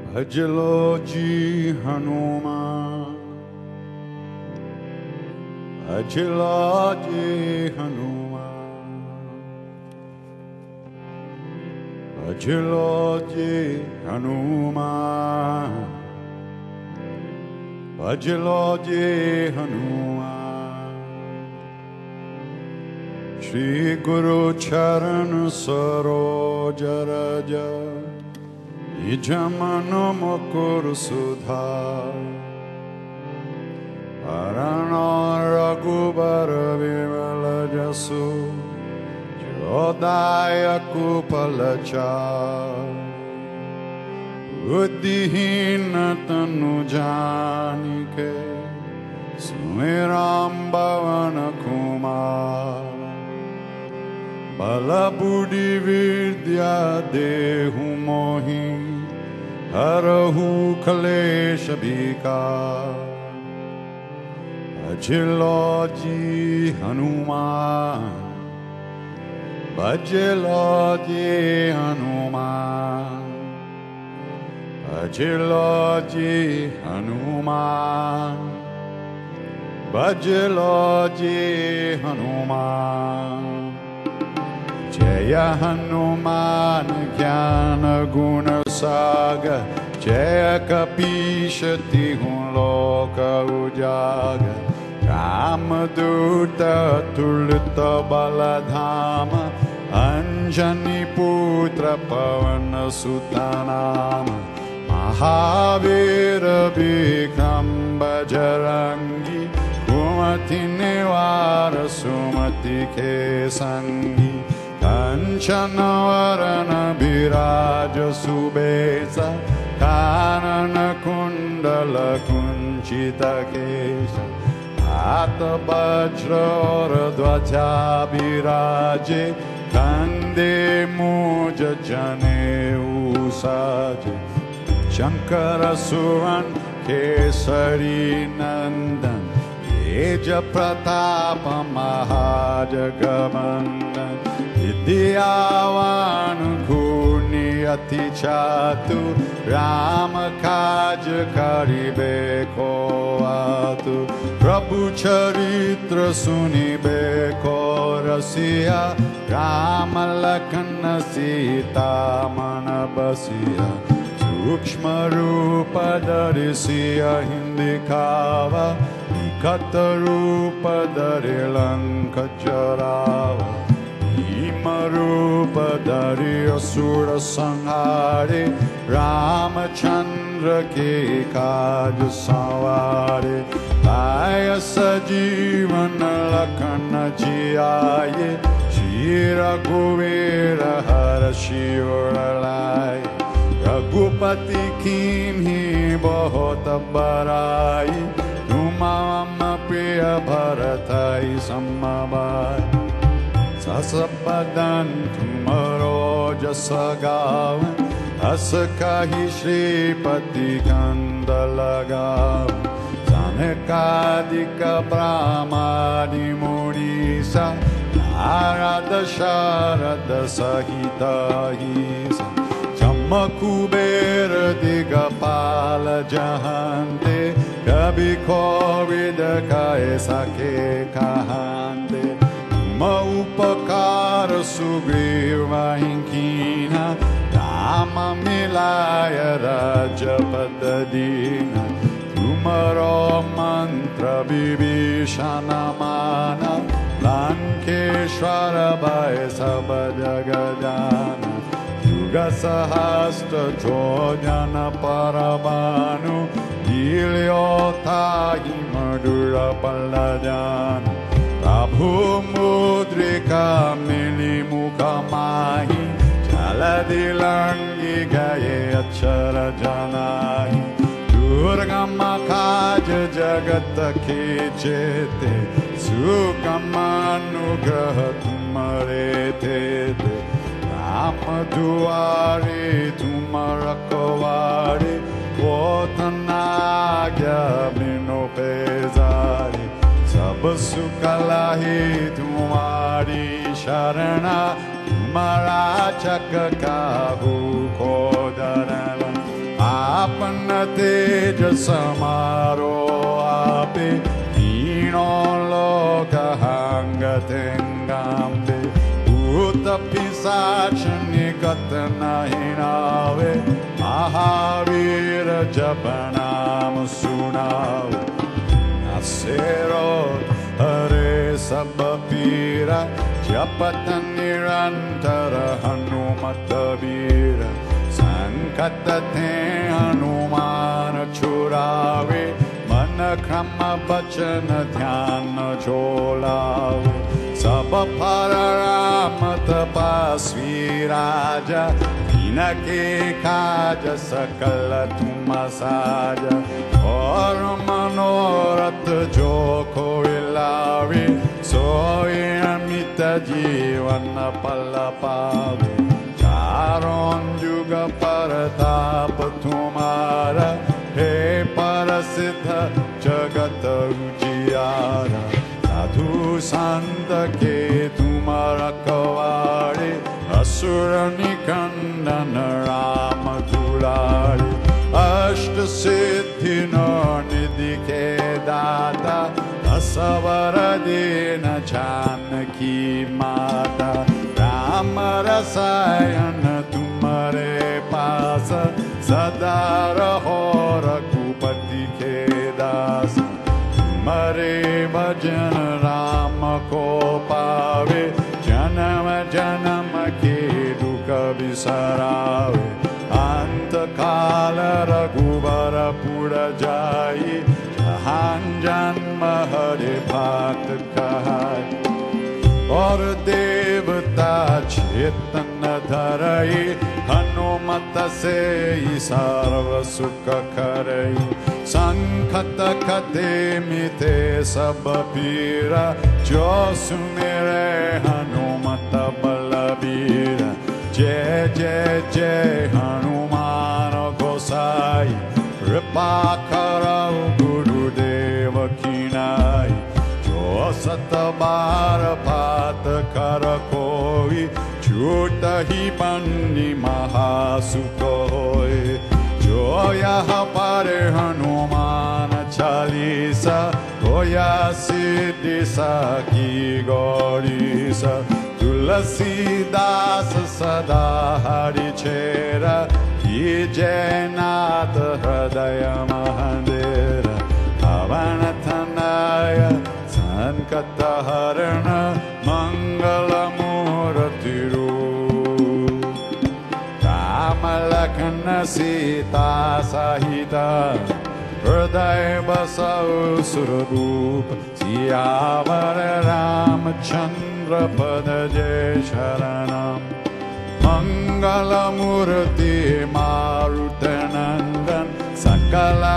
भजलो जी हनुमान, भजलो जी हनुमान, भजलो जी हनुमान, भजलो जी हनुमान। श्री गुरु चरण सरोज रज, निज मन मुकुर सुधार। हरण रघुबर विमल जसु, जो दायक फलचार। बुद्धिहीन तनु जानिके, सुमिरम पवन कुमार। बल बुद्धि विद्या देहु मोहि, हरहु क्लेश विकार। भजलो जी हनुमान, भजलो जी हनुमान, भजलो जी हनुमान, भजलो जी हनुमान। जय हनुमान ज्ञान गुण सागर, जय कपीश तिहु लोक उजागर। रामदूत अतुलित बलधाम, अंजनी पुत्र पवन सुत नाम। महावीर विक्रम बजरंगी, कुमति निवार सुमति के संगी। कंचन वरन विराज सुबेसा, कानन कुंडल कुंचित केसा। हाथ वज्र और ध्वजा विराजे, कंधे मूज जनेऊ साजे। शंकर सुवन केसरी नंदन, तेज प्रताप महाजगवंदन। विद्यावान गुणी अति चातुर, राम काज करिबे को आतुर। प्रभु चरित्र सुनिबे को रसिया, राम लखन सीता मन बसिया। सूक्ष्म रूप धरि सियहि दिखावा, निकट रूप धरि लंक जरावा। भीम रूप धरि असुर संहारे, रामचंद्र के काज सवारे। लाय सजीवन लखन जियाए, श्री रघुवीर हर्षि उर लाए। रघुपति कीन्ही बहुत बड़ाई, तुम मम प्रिय भरतहि समभाई। सस बदन तुमरो जस गावै, हस कहि श्रीपति कंद लगावै। सनकादिक ब्रह्मादि मुनीसा, नारद शारद सहित अहिसा। कुबेर दिगपाल जहांते, कभी कोविद कहे सके कहांते। तुम उपकार सुग्रीव कीन्हा, राम मिलाय राजपद दीन्हा। तुमरो मंत्र विभीषण माना, लंकेश्वर भय सब जग जाना। सहस्त्र योजन परमाणु, लील्योताहि मधुर फलजानु। प्रभु मुद्रिका मिलि मुख माहि, जलधि लंघि गए अक्षर जनाहि। दुर्गम काज जगत के जेते, सुगम अनुग्रह तुम्हारे थे। राम दुआरे तुम रखवारे, वो तनाज्ञा बिनु पैजारे। सब सुख लाहे तुम्हारी शरणा, तुम्हारा चक काहू को डरना। आपन तेज समारो आपे हीनो लोक हांगतेंगांबे भूत पिशाच निकट नहीं नावे महावीर जप नाम सुनावे नासेरो हरे सब पीरा जपत निरंतर हनुमत वीर संकट थे हनुमान छुड़ावे मन क्रम बचन ध्यान झोलावे सब फल राम तपस्वी राजा इनके काज सकल तुम साज और मनोरथ जो कोई लावे सोई अमित जीवन पल पावे चारों युग परताप तुम्हारा हे परसिद्ध जगत उजियारा साधु संत के तुम रखवारे असुर निकंदन राम दुलारे अष्ट सिद्धि निधि के दाता असवर दीन जानकी माता राम रसायन तुम्हारे पास सदा रहो रघुपति के दास तुम्हारे भजन राम को पावे जन्म जन्म के दुख बिसरावे अंत काल रघुबर पुर जाई जहां जन्म हरे भक्त कहाई और देवता चेतन धरई हनुमत से सर्व सुख करई संकट कटे मिटे सब पीरा जो सुमेरे हनुमत बलबीरा जय जय जय हनुमान गोसाई कृपा करौ गुरुदेव की नाई जो सत बार पात कर कोई छूट ही बन्नी महासुख होय जो यह पर हनुमान चालीसा होया सिद्धि सखी गौरीसा तुलसीदास सदा हरि चेरा की जयनाथ हृदय मंदिर पवन तनय संकट हरण मंगल मूर्ति राम लखन सीता सहित हृदय बसौ सुरभूप सियावर रामचंद्र पद जय शरणम मंगल मूर्ति मारुत नंदन सकला